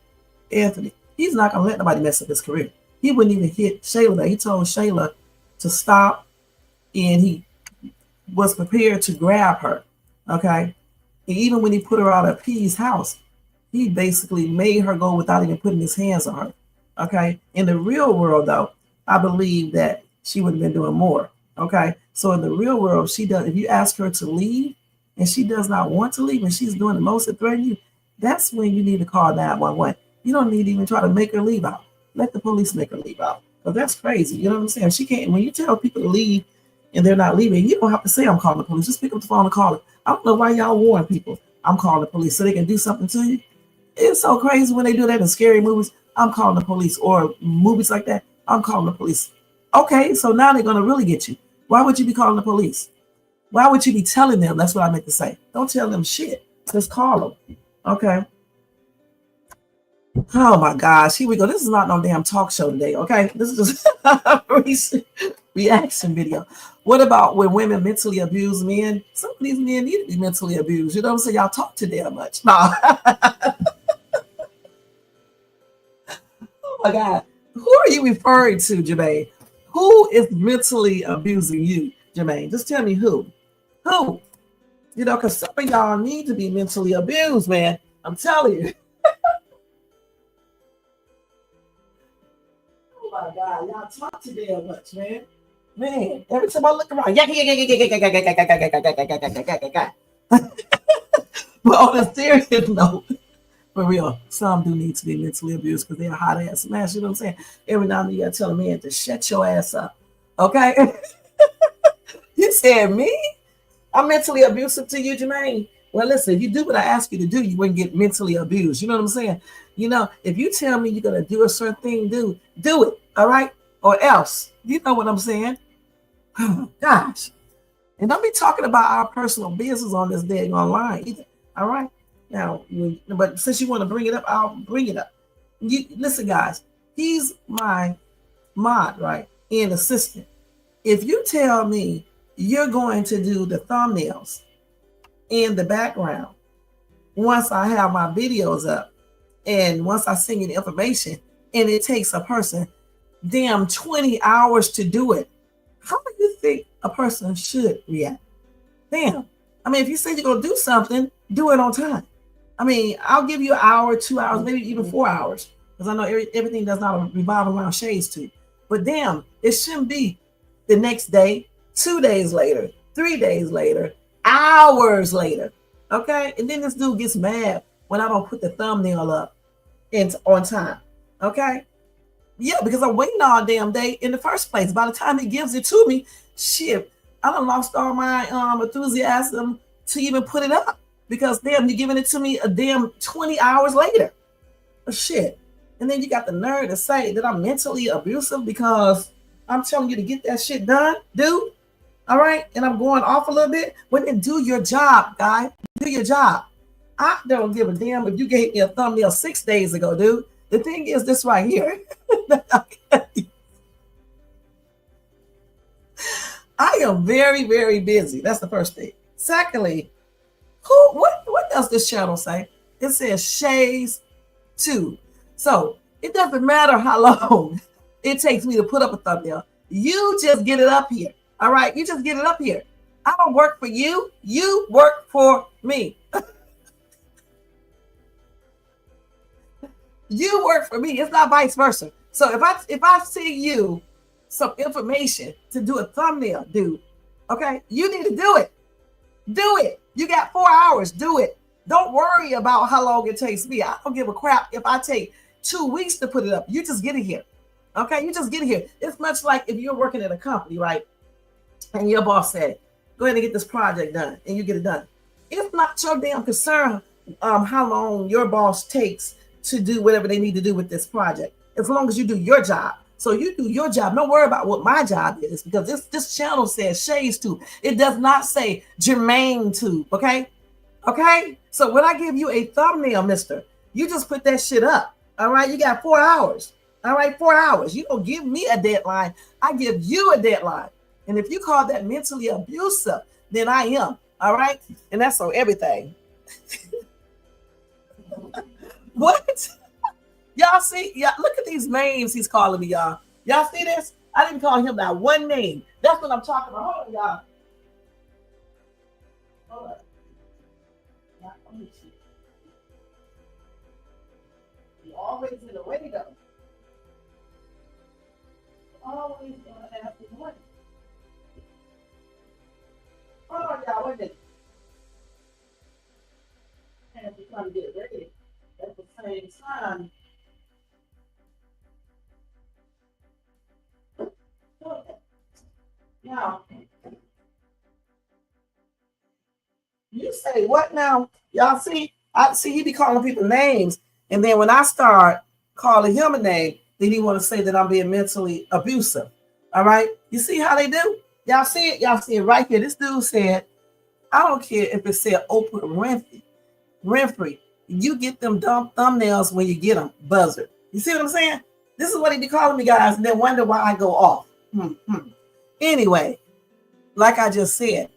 Speaker 3: Anthony. He's not gonna let nobody mess up his career. He wouldn't even hit Shayla back. He told Shayla to stop, and he was prepared to grab her. Okay. And even when he put her out of P's house, he basically made her go without even putting his hands on her. Okay. In the real world, though, I believe that she would have been doing more. Okay. So in the real world, if you ask her to leave and she does not want to leave and she's doing the most to threaten you, that's when you need to call 911. You don't need to even try to make her leave out. Let the police make her leave out. Because that's crazy. You know what I'm saying? She can't, when you tell people to leave and they're not leaving, you don't have to say I'm calling the police. Just pick up the phone and call it. I don't know why y'all warn people I'm calling the police so they can do something to you. It's so crazy when they do that in scary movies. I'm calling the police, or movies like that. I'm calling the police. Okay, so now they're going to really get you. Why would you be calling the police? Why would you be telling them? That's what I meant to say. Don't tell them shit. Just call them. Okay. Oh my gosh. Here we go. This is not no damn talk show today. Okay. This is just a reaction video. What about when women mentally abuse men? Some of these men need to be mentally abused. You know what I'm saying? Y'all talk too damn much. Nah. Oh my God. Who are you referring to, Jermaine? Who is mentally abusing you, Jermaine? Just tell me who. Who? Because some of y'all need to be mentally abused, man. I'm telling you. Oh my God. Y'all talk too damn much, man. Man, every time I look around, but on a serious note, for real, some do need to be mentally abused because they're a hot ass smash. You know what I'm saying? Every now and then you gotta tell a man to shut your ass up. Okay? You said me? I'm mentally abusive to you, Jermaine. Well, listen, if you do what I ask you to do, you wouldn't get mentally abused. You know what I'm saying? If you tell me you're gonna do a certain thing, do it. All right? Or else. You know what I'm saying? Oh, gosh. And don't be talking about our personal business on this day online either. All right? Now, but since you want to bring it up, I'll bring it up. Listen, guys, he's my mod, right, and assistant. If you tell me you're going to do the thumbnails in the background once I have my videos up and once I send you the information, and it takes a person damn 20 hours to do it, how do you think a person should react? Damn. I mean, if you say you're going to do something, do it on time. I mean, I'll give you an hour, 2 hours, maybe even 4 hours, because I know everything does not revolve around shades too. But damn, it shouldn't be the next day, 2 days later, 3 days later, hours later. Okay? And then this dude gets mad when I don't put the thumbnail up on time. Okay? Yeah, because I'm waiting all damn day in the first place. By the time he gives it to me, shit, I done lost all my enthusiasm to even put it up. Because damn, you're giving it to me a damn 20 hours later. Shit. And then you got the nerve to say that I'm mentally abusive because I'm telling you to get that shit done, dude. All right? And I'm going off a little bit. Well, then do your job, guy. Do your job. I don't give a damn if you gave me a thumbnail 6 days ago, dude. The thing is this right here. I am very, very busy. That's the first thing. Secondly, what does this channel say? It says Shays 2. So it doesn't matter how long it takes me to put up a thumbnail. You just get it up here. All right? You just get it up here. I don't work for you. You work for me. You work for me. It's not vice versa. So if I send you some information to do a thumbnail, dude, okay, you need to do it. Do it. You got 4 hours. Do it. Don't worry about how long it takes me. I don't give a crap if I take 2 weeks to put it up. You just get it here. Okay, you just get it here. It's much like if you're working at a company, right? And your boss said, go ahead and get this project done, and you get it done. It's not your damn concern how long your boss takes to do whatever they need to do with this project, as long as you do your job. So you do your job. Don't worry about what my job is, because this channel says Shays 2. It does not say Jermaine 2. Okay? Okay? So when I give you a thumbnail, mister, you just put that shit up. All right? You got 4 hours. All right? 4 hours. You don't give me a deadline. I give you a deadline. And if you call that mentally abusive, then I am. All right? And that's on everything. What? Y'all see? Yeah, look at these names he's calling me, y'all. Y'all see this? I didn't call him that one name. That's what I'm talking about. Hold on, y'all. Hold on. Let me see. You're always in the way, though. Always gonna have to win. Hold on, y'all. Wait a minute. I have to try to get ready at the same time. Now, you say what now? Y'all see? I see he be calling people names, and then when I start calling him a name, then he want to say that I'm being mentally abusive. All right? You see how they do? Y'all see it? Y'all see it right here. This dude said, I don't care if it said Oprah Winfrey. You get them dumb thumbnails when you get them. Buzzard. You see what I'm saying? This is what he be calling me, guys, and then wonder why I go off. Anyway, like I just said,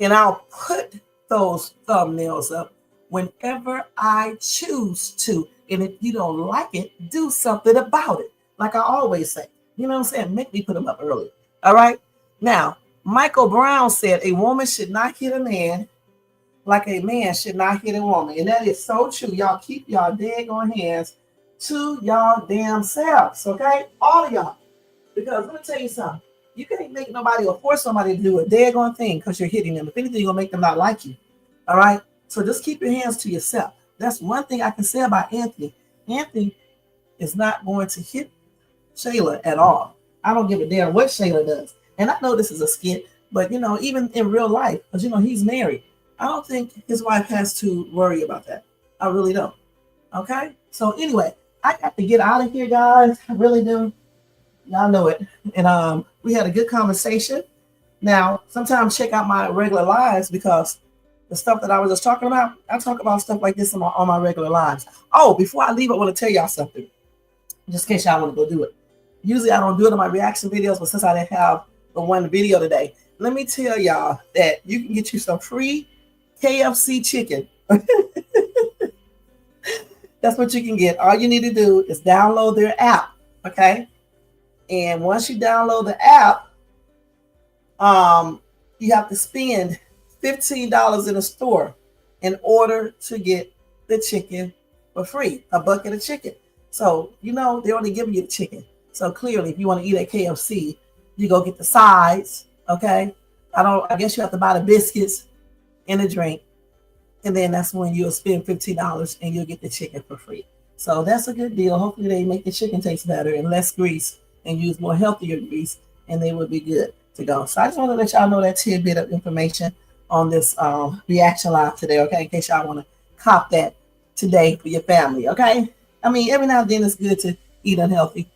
Speaker 3: and I'll put those thumbnails up whenever I choose to. And if you don't like it, do something about it. Like I always say, you know what I'm saying? Make me put them up early. All right. Now, Michael Brown said a woman should not hit a man like a man should not hit a woman. And that is so true. Y'all keep y'all daggone hands to y'all damn selves. Okay. All of y'all. Because let me tell you something. You can't make nobody or force somebody to do a daggone thing because you're hitting them. If anything, you're going to make them not like you. All right? So just keep your hands to yourself. That's one thing I can say about Anthony. Anthony is not going to hit Shayla at all. I don't give a damn what Shayla does. And I know this is a skit, but, you know, even in real life, because, you know, he's married. I don't think his wife has to worry about that. I really don't. Okay? So anyway, I got to get out of here, guys. I really do. Y'all know it. And we had a good conversation. Now, sometimes check out my regular lives, because the stuff that I was just talking about, I talk about stuff like this on my regular lives. Oh, before I leave, I want to tell y'all something, just in case y'all want to go do it. Usually I don't do it in my reaction videos, but since I didn't have the one video today, let me tell y'all that you can get you some free KFC chicken. That's what you can get. All you need to do is download their app, okay? And once you download the app, you have to spend $15 in a store in order to get the chicken for free, a bucket of chicken. So, you know, they're only giving you the chicken. So clearly, if you want to eat at KFC, you go get the sides, okay? I guess you have to buy the biscuits and the drink. And then that's when you'll spend $15 and you'll get the chicken for free. So that's a good deal. Hopefully they make the chicken taste better and less grease and use more healthier grease, and they will be good to go. So I just want to let y'all know that tidbit of information on this reaction live today, okay? In case y'all want to cop that today for your family, okay? I mean, every now and then it's good to eat unhealthy.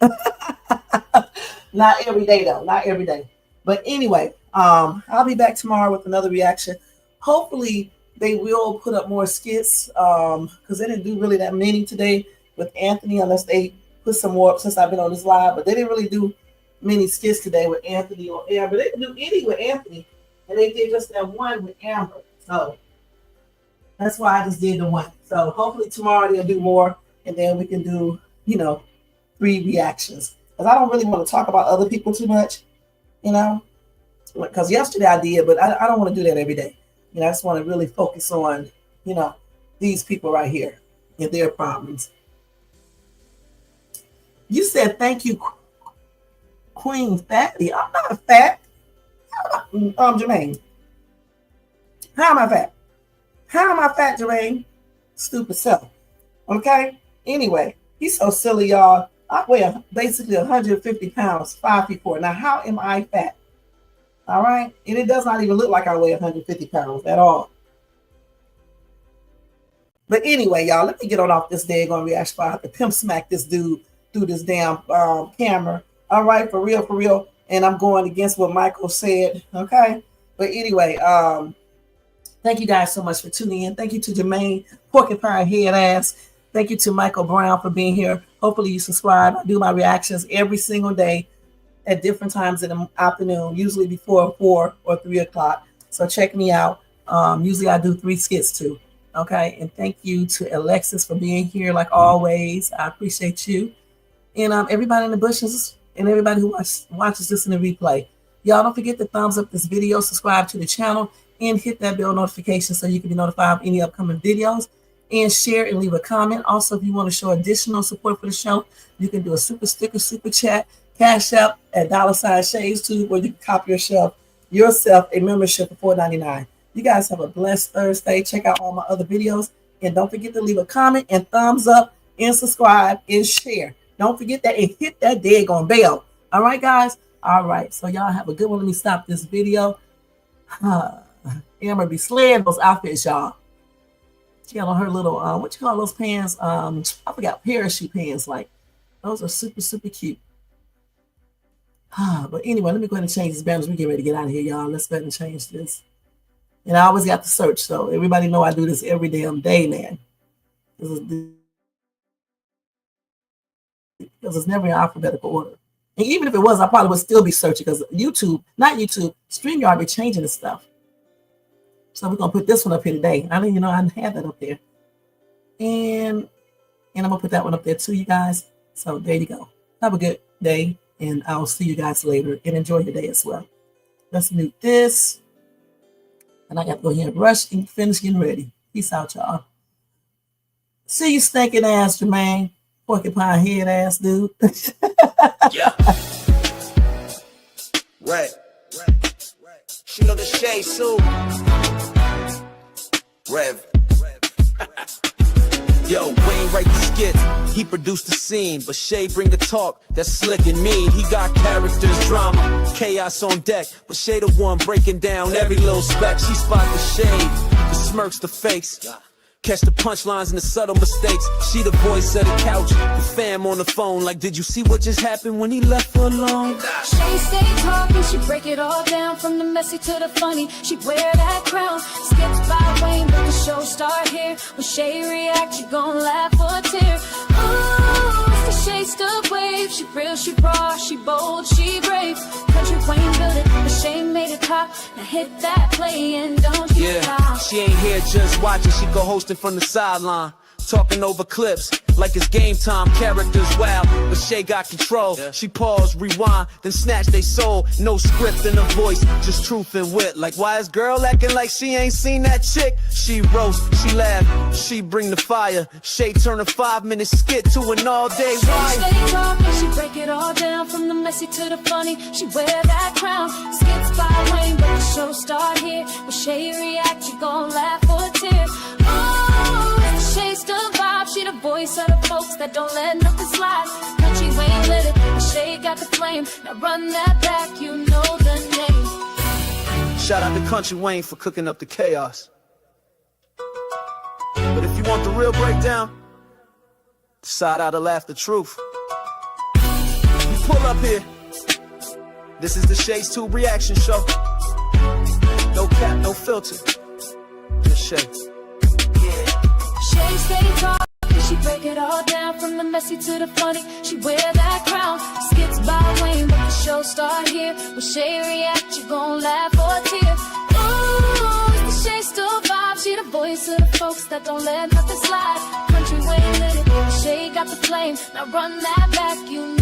Speaker 3: Not every day though, not every day. But anyway, I'll be back tomorrow with another reaction. Hopefully they will put up more skits because they didn't do really that many today with Anthony, unless they put some more up since I've been on this live. But they didn't really do many skits today with Anthony on air. But they didn't do any with Anthony, and they did just that one with Amber. So that's why I just did the one. So hopefully tomorrow they'll do more, and then we can do, you know, 3 reactions. Because I don't really want to talk about other people too much, you know, because yesterday I did, but I don't want to do that every day. You know, I just want to really focus on, you know, these people right here and their problems. You said, thank you, Queen Fatty. I'm not fat. Jermaine. How am I fat? How am I fat, Jermaine? Stupid self. Okay? Anyway, he's so silly, y'all. I weigh basically 150 pounds, 5'4". Now, how am I fat? All right? And it does not even look like I weigh 150 pounds at all. But anyway, y'all, let me get on off this daggone reaction. I have to pimp smack this dude through this damn camera. All right, for real, for real. And I'm going against what Michael said. Okay? But anyway, thank you guys so much for tuning in. Thank you to Jermaine, Porcupine Head Ass. Thank you to Michael Brown for being here. Hopefully you subscribe. I do my reactions every single day at different times in the afternoon, usually before 4 or 3 o'clock. So check me out. Usually I do 3 skits too. Okay. And thank you to Alexis for being here like always. I appreciate you. And everybody in the bushes and everybody who watches this in the replay. Y'all don't forget to thumbs up this video, subscribe to the channel, and hit that bell notification so you can be notified of any upcoming videos. And share and leave a comment. Also, if you want to show additional support for the show, you can do a super sticker, super chat, cash out at $Shades2, where you can cop yourself a membership for $4.99. You guys have a blessed Thursday. Check out all my other videos. And don't forget to leave a comment and thumbs up and subscribe and share. Don't forget that and hit that daggone bell. All right, guys? All right. So y'all have a good one. Let me stop this video. Amber be slaying those outfits, y'all. She got on her little, what you call those pants? I forgot, parachute pants. Like, those are super, super cute. But anyway, let me go ahead and change these banners. We get ready to get out of here, y'all. Let's go ahead and change this. And I always got to search, so everybody know I do this every damn day, man. Because it's never in alphabetical order. And even if it was, I probably would still be searching because StreamYard be changing this stuff. So we're going to put this one up here today. I didn't even know I had that up there. And I'm going to put that one up there too, you guys. So there you go. Have a good day, and I'll see you guys later. And enjoy your day as well. Let's mute this. And I got to go here and rush and finish getting ready. Peace out, y'all. See you stinking ass, Jermaine. Porcupine head ass dude.
Speaker 1: Yeah. Right. She know the shade, Sue. Rev. Yo, Wayne write the skit, he produced the scene, but Shay bring the talk that's slick and mean. He got characters, drama, chaos on deck, but Shay the one breaking down every little speck. She spot the shade, the smirks, the face, catch the punchlines and the subtle mistakes. She the voice of the couch, the fam on the phone. Like, did you see what just happened when he left her alone?
Speaker 2: She stay talking, she break it all down, from the messy to the funny. She wear that crown. Skits by Wayne, but the show start here. When Shay react, you gon' laugh or tear. Ooh, it's the Shay Shay still wave. She real, she raw, she bold, she brave. Kountry Wayne built it, but Shay made it pop. Now hit that play and don't you stop.
Speaker 1: She ain't here just watching, she go hosting from the sideline. Talking over clips like it's game time, characters wild, but Shay got control. She pause, rewind, then snatch they soul. No script in her voice, just truth and wit. Like why is girl acting like she ain't seen that chick? She roast, she laugh, she bring the fire. Shay turn a 5-minute skit to an all-day
Speaker 2: She
Speaker 1: riot.
Speaker 2: stay talking, she break it all down. From the messy to the funny, she wear that crown. Skits by Wayne, but the show start here. When Shay react, you gon' laugh or tear. Oh, Shay still vibe, she the voice of the folks that don't let nothing slide. Kountry Wayne lit it, Shay got the flame. Now run that back, you know the name.
Speaker 1: Shout out to Kountry Wayne for cooking up the chaos. But if you want the real breakdown, decide how to laugh the truth. You pull up here. This is the Shay's 2 reaction show. No cap, no filter. Just Shay.
Speaker 2: Shay stay talking, she break it all down. From the messy to the funny, she wear that crown. Skits by Wayne, but the show start here. When Shay react, you gon' laugh or tear. Ooh, it's the Shay still vibe, she the voice of the folks that don't let nothing slide. Kountry Wayne lit it, Shay got the flame. Now run that back, you know